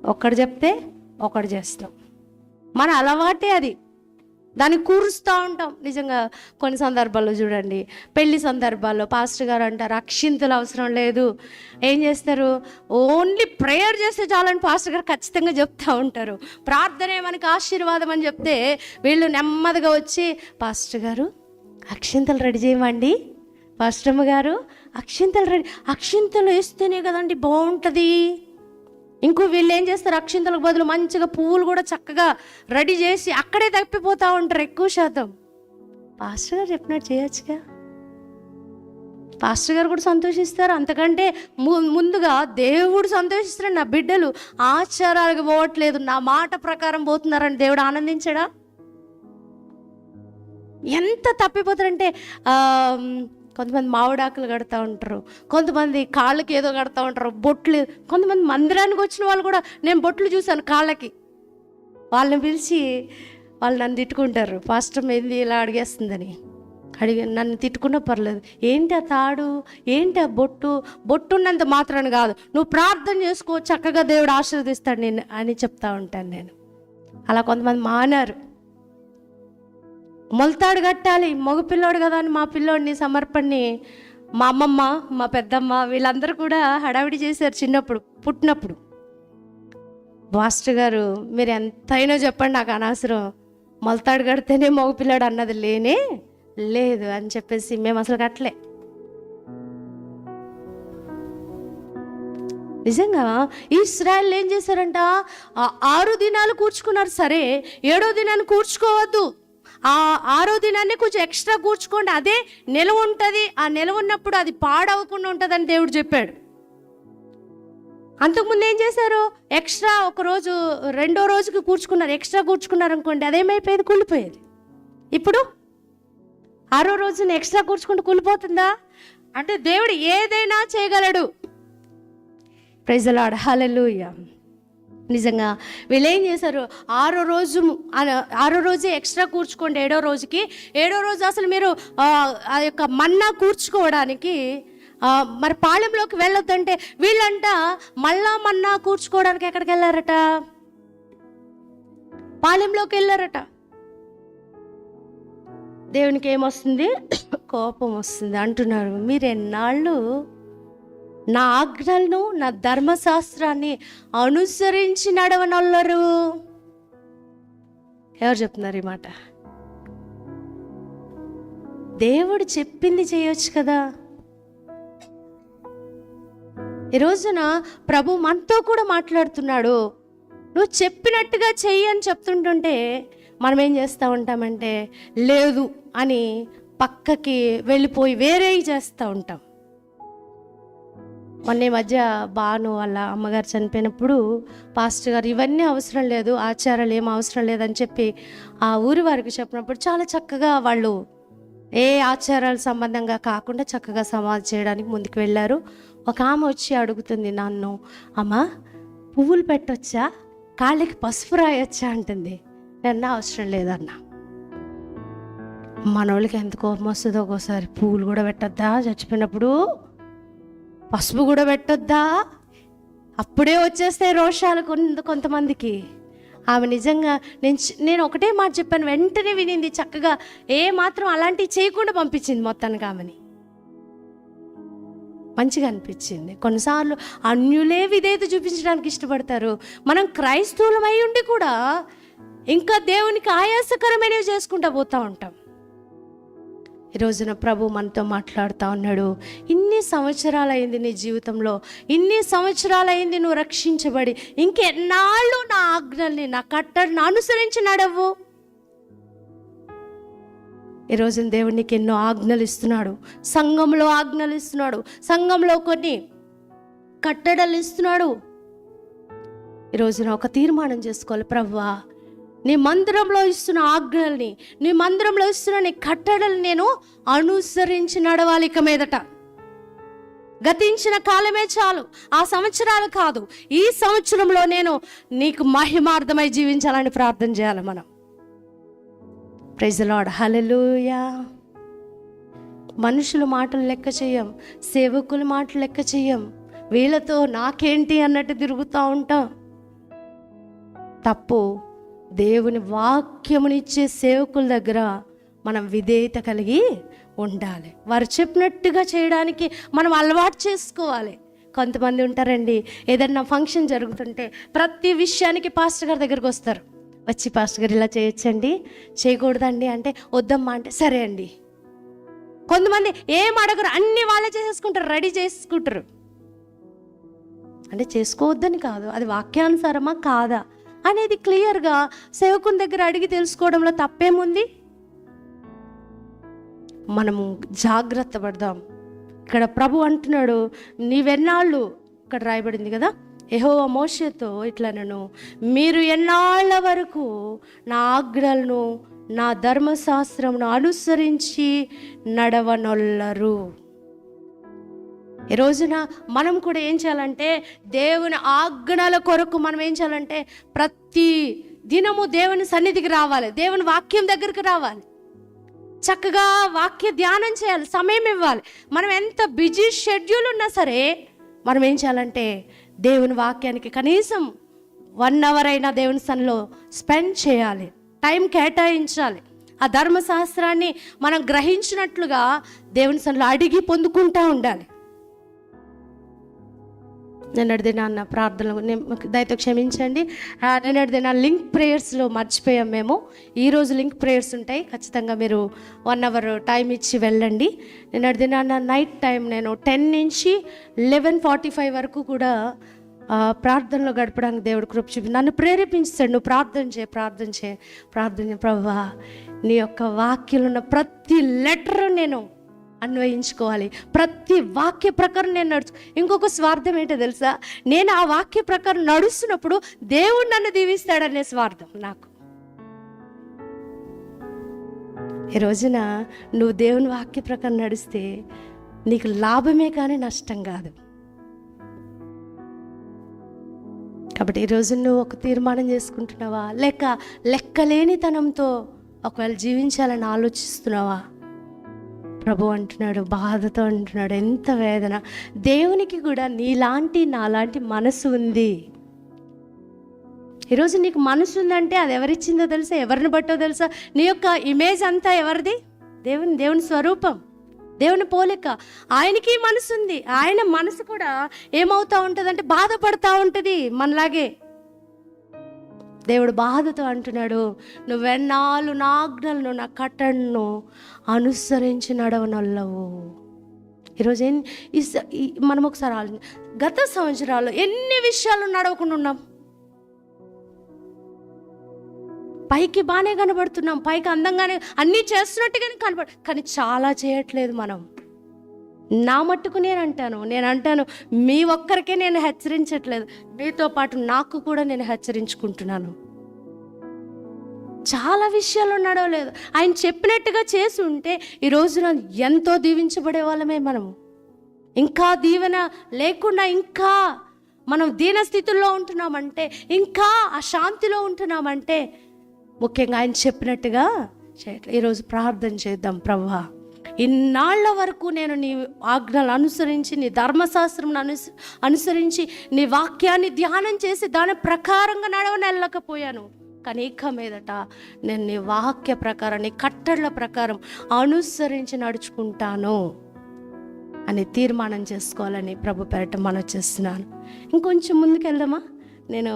ఒకటి చెప్తే ఒకటి చేస్తాం. మన అలవాటే అది, దాన్ని కూరుస్తూ ఉంటాం. నిజంగా కొన్ని సందర్భాల్లో చూడండి, పెళ్లి సందర్భాల్లో పాస్టర్ గారు అంటారు అక్షింతలు అవసరం లేదు, ఏం చేస్తారు, ఓన్లీ ప్రేయర్ చేస్తే చాలని పాస్టర్ గారు ఖచ్చితంగా చెప్తూ ఉంటారు. ప్రార్థనే మనకి ఆశీర్వాదం అని చెప్తే వీళ్ళు నెమ్మదిగా వచ్చి, పాస్టర్ గారు అక్షింతలు రెడీ చేయమండి, పాస్టమ్మ గారు అక్షింతలు రెడీ, అక్షింతలు వేస్తేనే కదండి బాగుంటుంది. ఇంకో వీళ్ళు ఏం చేస్తారు, అక్షింతలకు బదులు మంచిగా పువ్వులు కూడా చక్కగా రెడీ చేసి అక్కడే తప్పిపోతూ ఉంటారు ఎక్కువ శాతం. పాస్టర్ గారు చెప్పినట్టు చేయొచ్చుగా, పాస్టర్ గారు కూడా సంతోషిస్తారు. అంతకంటే ముందుగా దేవుడు సంతోషిస్తారు. నా బిడ్డలు ఆచారాలకు పోవట్లేదు, నా మాట ప్రకారం పోతున్నారని దేవుడు ఆనందించడా? ఎంత తప్పిపోతారంటే కొంతమంది మామిడాకులు కడతా ఉంటారు, కొంతమంది కాళ్ళకి ఏదో కడతా ఉంటారు, బొట్లు. కొంతమంది మందిరానికి వచ్చిన వాళ్ళు కూడా నేను బొట్లు చూశాను కాళ్ళకి. వాళ్ళని పిలిచి వాళ్ళు నన్ను తిట్టుకుంటారు, పాస్టర్ ఏంది ఇలా అడిగేస్తుందని. నన్ను తిట్టుకున్నా పర్లేదు, ఏంటి ఆ తాడు, ఏంటి ఆ బొట్టు ఉన్నంత మాత్రాన కాదు, నువ్వు ప్రార్థన చేసుకో, చక్కగా దేవుడు ఆశీర్వదిస్తాడు నేను అని చెప్తా ఉంటాను నేను. అలా కొంతమంది మానారు. మొలతాడు కట్టాలి, మగపిల్లోడు కదా అని మా పిల్లోడిని సమర్పణని మా అమ్మమ్మ, మా పెద్దమ్మ వీళ్ళందరూ కూడా హడావిడి చేశారు చిన్నప్పుడు పుట్టినప్పుడు. మాస్టర్ గారు మీరు ఎంతైనా చెప్పండి, నాకు అనవసరం, మొలతాడు కడితేనే మగపిల్లాడు అన్నది లేనే లేదు అని చెప్పేసి మేము అసలు కట్టలే. నిజంగా ఇశ్రాయేలు ఏం చేశారంట, 6 దినాలు కూర్చుకున్నారు. సరే 7వ దినాన్ని కూర్చుకోవద్దు, ఆ 6వ దినాన్ని కొంచెం ఎక్స్ట్రా కూర్చుకోండి, అదే నిలవ ఉంటుంది, ఆ నిలవ ఉన్నప్పుడు అది పాడవకుండా ఉంటుందని దేవుడు చెప్పాడు. అంతకుముందు ఏం చేశారు, ఎక్స్ట్రా ఒక రోజు 2వ రోజుకి కూర్చుకున్నారు, ఎక్స్ట్రా కూర్చుకున్నారు అనుకోండి, అదేమైపోయేది, కూలిపోయేది. ఇప్పుడు 6వ రోజుని ఎక్స్ట్రా కూర్చుకుంటూ కూలిపోతుందా? అంటే దేవుడు ఏదైనా చేయగలడు. ప్రైజ్ ది లార్డ్, హల్లెలూయా. నిజంగా వీళ్ళు ఏం చేశారు, 6వ రోజు ఎక్స్ట్రా కూర్చుకోండి 7వ రోజుకి. 7వ రోజు అసలు మీరు ఆ యొక్క మన్నా కూర్చుకోవడానికి మరి పాళెంలోకి వెళ్ళొద్దంటే వీళ్ళంట మళ్ళా మన్నా కూర్చుకోవడానికి ఎక్కడికి వెళ్ళారట, పాళెంలోకి వెళ్ళారట. దేవునికి ఏమొస్తుంది, కోపం వస్తుంది. అంటున్నారు మీరు ఎన్నాళ్ళు నా ఆజ్ఞలను నా ధర్మశాస్త్రాన్ని అనుసరించి నడవనొల్లరు. ఎవరు చెప్తున్నారు ఈ మాట? దేవుడు చెప్పింది చేయొచ్చు కదా. ఈ రోజున ప్రభు మనతో కూడా మాట్లాడుతున్నాడు. నువ్వు చెప్పినట్టుగా చెయ్యి అని చెప్తుంటుంటే మనం ఏం చేస్తూ ఉంటామంటే లేదు అని పక్కకి వెళ్ళిపోయి వేరే చేస్తూ ఉంటాం. మొన్న మధ్య బాను వాళ్ళ అమ్మగారు చనిపోయినప్పుడు పాస్టర్ గారు ఇవన్నీ అవసరం లేదు, ఆచారాలు ఏం అవసరం లేదని చెప్పి ఆ ఊరి వారికి చెప్పినప్పుడు చాలా చక్కగా వాళ్ళు ఏ ఆచారాల సంబంధంగా కాకుండా చక్కగా సమాధి చేయడానికి ముందుకు వెళ్ళారు. ఒక ఆమె వచ్చి అడుగుతుంది నన్ను, అమ్మ పువ్వులు పెట్టొచ్చా, కాళ్ళకి పసుపు రాయొచ్చా అంటుంది. నేను అవసరం లేదన్నా. మనోళ్ళకి ఎంత కోపం వస్తుందో ఒక్కోసారి, పువ్వులు కూడా పెట్టొద్దా, చచ్చిపోయినప్పుడు పసుపు కూడా పెట్టొద్దా, అప్పుడే వచ్చేస్తాయి రోషాలు కొంతమందికి. ఆమె నిజంగా నేను ఒకటే మాట చెప్పాను, వెంటనే వినింది, చక్కగా ఏ మాత్రం అలాంటివి చేయకుండా పంపించింది మొత్తానికి. ఆమెని మంచిగా అనిపించింది. కొన్నిసార్లు అన్యులే విధేయత చూపించడానికి ఇష్టపడతారు. మనం క్రైస్తవులమై ఉండి కూడా ఇంకా దేవునికి ఆయాసకరమైనవి చేసుకుంటూ పోతూ ఉంటాం. ఈ రోజున ప్రభు మనతో మాట్లాడుతూ ఉన్నాడు. ఇన్ని సంవత్సరాలు అయింది నీ జీవితంలో, ఇన్ని సంవత్సరాలు అయింది నువ్వు రక్షించబడి, ఇంకెన్నాళ్ళు నా ఆజ్ఞల్ని నా కట్టడిని అనుసరించి నడవు. ఈ రోజున దేవుడు నీకు ఎన్నో ఆజ్ఞలు ఇస్తున్నాడు, సంఘంలో ఆజ్ఞలు ఇస్తున్నాడు, సంఘంలో కొన్ని కట్టడలు ఇస్తున్నాడు. ఈ రోజున ఒక తీర్మానం చేసుకోవాలి, ప్రభువా నీ మందిరంలో ఇస్తున్న ఆజ్ఞల్ని, నీ మందిరంలో ఇస్తున్న నీ కట్టడలు నేను అనుసరించి నడవాలి ఇక మీదట. గతించిన కాలమే చాలు, ఆ సంవత్సరాలు కాదు, ఈ సంవత్సరంలో నేను నీకు మహిమార్థమై జీవించాలని ప్రార్థన చేయాలి మనం. ప్రైజ్ ది లార్డ్, హల్లెలూయా. మనుషుల మాటలు లెక్క చేయం, సేవకుల మాటలు లెక్క చేయం, వీళ్ళతో నాకేంటి అన్నట్టు తిరుగుతూ ఉంటాం. తప్పు. దేవుని వాక్యమునిచ్చే సేవకుల దగ్గర మనం విధేయత కలిగి ఉండాలి. వారు చెప్పినట్టుగా చేయడానికి మనం అలవాటు చేసుకోవాలి. కొంతమంది ఉంటారండి, ఏదన్నా ఫంక్షన్ జరుగుతుంటే ప్రతి విషయానికి పాస్టర్ గారి దగ్గరికి వస్తారు. వచ్చి పాస్టర్ గారు ఇలా చేయొచ్చండి, చేయకూడదండి అంటే వద్దమ్మా అంటే సరే అండి. కొంతమంది ఏం అడగరు, అన్ని వాళ్ళే చేసేసుకుంటారు, రెడీ చేసుకుంటారు. అంటే చేసుకోవద్దని కాదు, అది వాక్యానుసారమా కాదా అనేది క్లియర్గా సేవకుని దగ్గర అడిగి తెలుసుకోవడంలో తప్పేముంది? మనము జాగ్రత్త పడదాం. ఇక్కడ ప్రభు అంటున్నాడు, నీవెన్నాళ్ళు, ఇక్కడ రాయబడింది కదా, యెహోవా మోషేతో ఇట్లనను, మీరు ఎన్నాళ్ళ వరకు నా ఆజ్ఞలను నా ధర్మశాస్త్రమును అనుసరించి నడవనొల్లరు. ఈ రోజున మనం కూడా ఏం చేయాలంటే, దేవుని ఆజ్ఞల కొరకు మనం ఏం చేయాలంటే ప్రతి దినము దేవుని సన్నిధికి రావాలి, దేవుని వాక్యం దగ్గరికి రావాలి, చక్కగా వాక్య ధ్యానం చేయాలి, సమయం ఇవ్వాలి. మనం ఎంత బిజీ షెడ్యూల్ ఉన్నా సరే మనం ఏం చేయాలంటే దేవుని వాక్యానికి కనీసం 1 hour అయినా దేవుని సన్నిధిలో స్పెండ్ చేయాలి, టైం కేటాయించాలి. ఆ ధర్మశాస్త్రాన్ని మనం గ్రహించినట్లుగా దేవుని సన్నిధిలో అడిగి పొందుకుంటూ ఉండాలి. నిన్నటి దినాన్న ప్రార్థనలు దయతో క్షమించండి, నిన్నటి దిన లింక్ ప్రేయర్స్లో మర్చిపోయాం మేము. ఈరోజు లింక్ ప్రేయర్స్ ఉంటాయి, ఖచ్చితంగా మీరు 1 hour టైం ఇచ్చి వెళ్ళండి. నిన్నటి దినాన్న నైట్ టైం నేను 10 నుంచి 11:45 వరకు కూడా ప్రార్థనలో గడపడానికి దేవుడు కృప చూపి నన్ను ప్రేరేపించాడు. నువ్వు ప్రార్థన చేయ ప్రభువా, నీ యొక్క వాక్యంలో ఉన్న ప్రతి లెటర్ నేను అన్వయించుకోవాలి, ప్రతి వాక్య ప్రకారం నేను ఇంకొక స్వార్థం ఏంటో తెలుసా, నేను ఆ వాక్య ప్రకారం నడుస్తున్నప్పుడు దేవుడు నన్ను దీవిస్తాడనే స్వార్థం నాకు. ఈ రోజున నువ్వు దేవుని వాక్య ప్రకారం నడిస్తే నీకు లాభమే కానీ నష్టం కాదు. కాబట్టి ఈరోజు నువ్వు ఒక తీర్మానం చేసుకుంటున్నావా, లేక లెక్కలేనితనంతో ఒకవేళ జీవించాలని ఆలోచిస్తున్నావా? ప్రభు అంటున్నాడు, బాధతో అంటున్నాడు, ఎంత వేదన. దేవునికి కూడా నాలాంటి మనసు ఉంది. ఈరోజు నీకు మనసు ఉందంటే అది ఎవరిచ్చిందో తెలుసా, ఎవరిని బట్టో తెలుసా? నీ యొక్క ఇమేజ్ అంతా ఎవరిది? దేవుని స్వరూపం, దేవుని పోలిక. ఆయనకి మనసు ఉంది. ఆయన మనసు కూడా ఏమవుతూ ఉంటుందంటే బాధపడుతూ ఉంటుంది మనలాగే. దేవుడు బాధతో అంటున్నాడు, నువ్వెన్నాళ్ళు నా ఆజ్ఞలను నా కట్టడను అనుసరించి నడవనొల్లవు. ఈరోజు మనం ఒకసారి గత సంవత్సరాల్లో ఎన్ని విషయాలు నడవకుండా ఉన్నాం. పైకి బాగానే కనబడుతున్నాం, పైకి అందంగానే అన్నీ చేస్తున్నట్టుగానే కానీ చాలా చేయట్లేదు మనం. నా మట్టుకు నేను అంటాను మీ ఒక్కరికే నేను హెచ్చరించట్లేదు, మీతో పాటు నాకు కూడా నేను హెచ్చరించుకుంటున్నాను. చాలా విషయాలు నడవలేదు. ఆయన చెప్పినట్టుగా చేసి ఉంటే ఈ రోజున ఎంతో దీవించబడే వాళ్ళమే మనము. ఇంకా దీవెన లేకుండా ఇంకా మనం దీన స్థితుల్లో ఉంటున్నామంటే, ఇంకా అశాంతిలో ఉంటున్నామంటే ముఖ్యంగా ఆయన చెప్పినట్టుగా చేయట్లేదు. ఈరోజు ప్రార్థన చేద్దాం, ప్రభువా, ఇన్నాళ్ల వరకు నేను నీ ఆజ్ఞలు అనుసరించి, నీ ధర్మశాస్త్రం అనుసరించి, నీ వాక్యాన్ని ధ్యానం చేసి దాని ప్రకారంగా నడవనెళ్ళకపోయాను. కానీ ఇక మీదట నేను నీ వాక్య ప్రకారం, నీ కట్టడల ప్రకారం అనుసరించి నడుచుకుంటాను అని తీర్మానం చేసుకోవాలని ప్రభు పేరట మనం చేస్తున్నాను. ఇంకొంచెం ముందుకు వెళ్దామా? నేను